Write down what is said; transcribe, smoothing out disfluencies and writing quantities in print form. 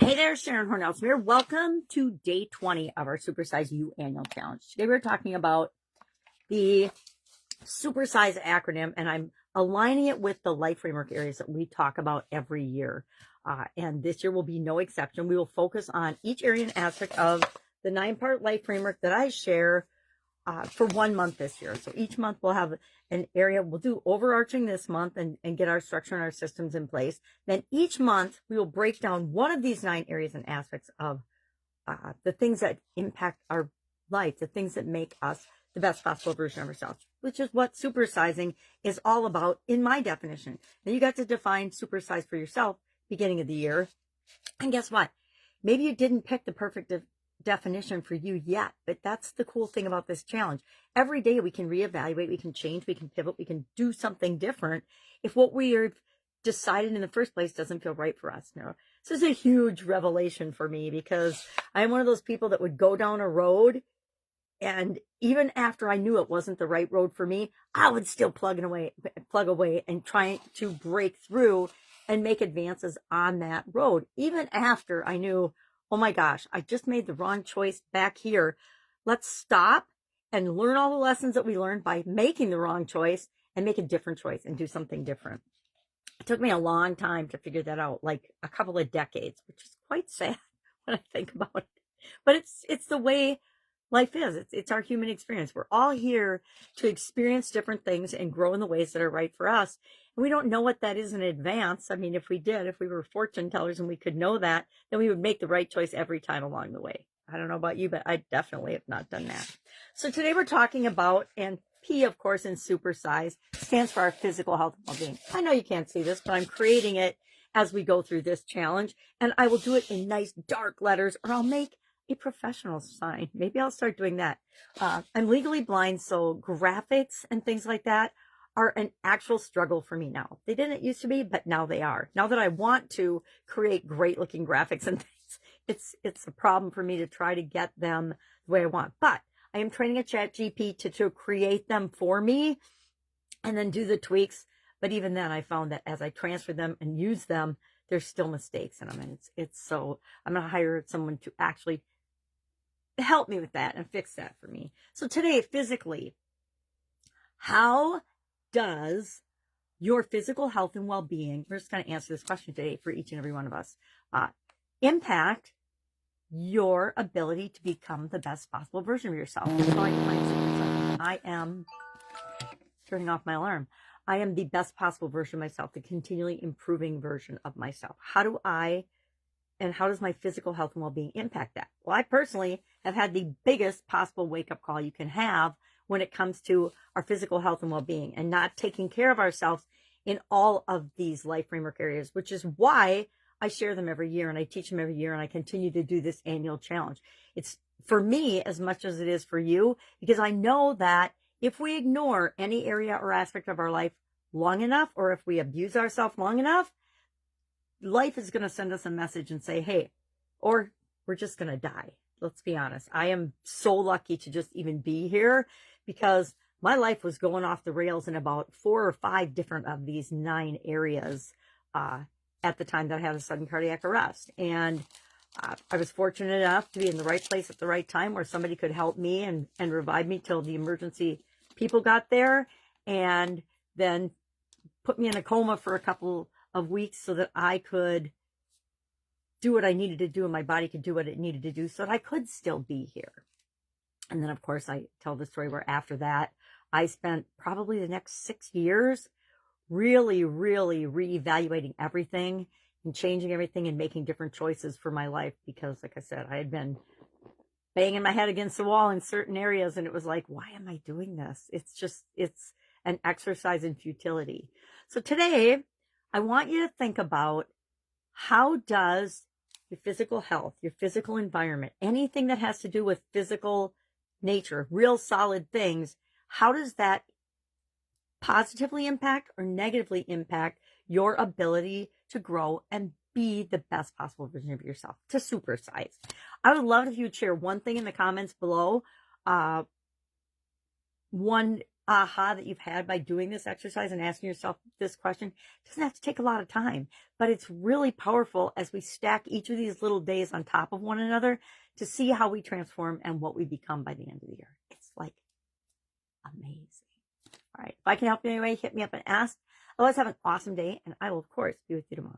Hey there, Sharon Horne-Ellstrom here. Welcome to day 20 of our Supersize You annual challenge. Today we're talking about the Supersize acronym, and I'm aligning it with the life framework areas that we talk about every year. And this year will be no exception. We will focus on each area and aspect of the 9-part life framework that I share for 1 month this year. So each month we'll have an area. We'll do overarching this month and get our structure and our systems in place. Then each month we will break down one of these 9 areas and aspects of the things that impact our life, the things that make us the best possible version of ourselves, which is what supersizing is all about in my definition. Now you got to define supersize for yourself beginning of the year. And guess what? Maybe you didn't pick the perfect definition for you yet, but that's the cool thing about this challenge. Every day we can reevaluate, we can change, we can pivot, we can do something different if what we are decided in the first place doesn't feel right for us. Now, this is a huge revelation for me because I'm one of those people that would go down a road, and even after I knew it wasn't the right road for me, I would still plug away and try to break through and make advances on that road, even after I knew, oh my gosh, I just made the wrong choice back here. Let's stop and learn all the lessons that we learned by making the wrong choice and make a different choice and do something different. It took me a long time to figure that out, like a couple of decades, which is quite sad when I think about it. But it's the way life is. It's our human experience. We're all here to experience different things and grow in the ways that are right for us. And we don't know what that is in advance. I mean, if we did, if we were fortune tellers and we could know that, then we would make the right choice every time along the way. I don't know about you, but I definitely have not done that. So today we're talking about, and P, of course, in Supersize stands for our physical health and well-being. I know you can't see this, but I'm creating it as we go through this challenge, and I will do it in nice dark letters, or I'll make a professional sign. Maybe I'll start doing that. I'm legally blind, so graphics and things like that are an actual struggle for me now. They didn't used to be, but now they are. Now that I want to create great looking graphics and things, it's a problem for me to try to get them the way I want. But I am training a ChatGPT to create them for me and then do the tweaks. But even then, I found that as I transfer them and use them, there's still mistakes in them. And so I'm going to hire someone to actually help me with that and fix that for me. So today, physically, how does your physical health and well-being, we're just going to answer this question today for each and every one of us, impact your ability to become the best possible version of yourself? So I am turning off my alarm. I am the best possible version of myself, the continually improving version of myself. How does my physical health and well-being impact that? Well, I personally have had the biggest possible wake-up call you can have when it comes to our physical health and well-being and not taking care of ourselves in all of these life framework areas, which is why I share them every year and I teach them every year and I continue to do this annual challenge. It's for me as much as it is for you, because I know that if we ignore any area or aspect of our life long enough, or if we abuse ourselves long enough, life is going to send us a message and say, hey, or we're just going to die. Let's be honest. I am so lucky to just even be here because my life was going off the rails in about 4 or 5 different of these 9 areas at the time that I had a sudden cardiac arrest. And I was fortunate enough to be in the right place at the right time where somebody could help me and revive me till the emergency people got there, and then put me in a coma for a couple of weeks so that I could do what I needed to do and my body could do what it needed to do so that I could still be here. And then, of course, I tell the story where after that, I spent probably the next 6 years really, really reevaluating everything and changing everything and making different choices for my life because, like I said, I had been banging my head against the wall in certain areas, and it was like, why am I doing this? It's an exercise in futility. So today, I want you to think about, how does your physical health, your physical environment, anything that has to do with physical nature, real solid things, how does that positively impact or negatively impact your ability to grow and be the best possible version of yourself, to supersize? I would love if you would share one thing in the comments below, one aha that you've had by doing this exercise and asking yourself this question. It doesn't have to take a lot of time, but it's really powerful as we stack each of these little days on top of one another to see how we transform and what we become by the end of the year. It's like amazing. All right. If I can help you in any way, hit me up and ask. Otherwise, have an awesome day, and I will, of course, be with you tomorrow.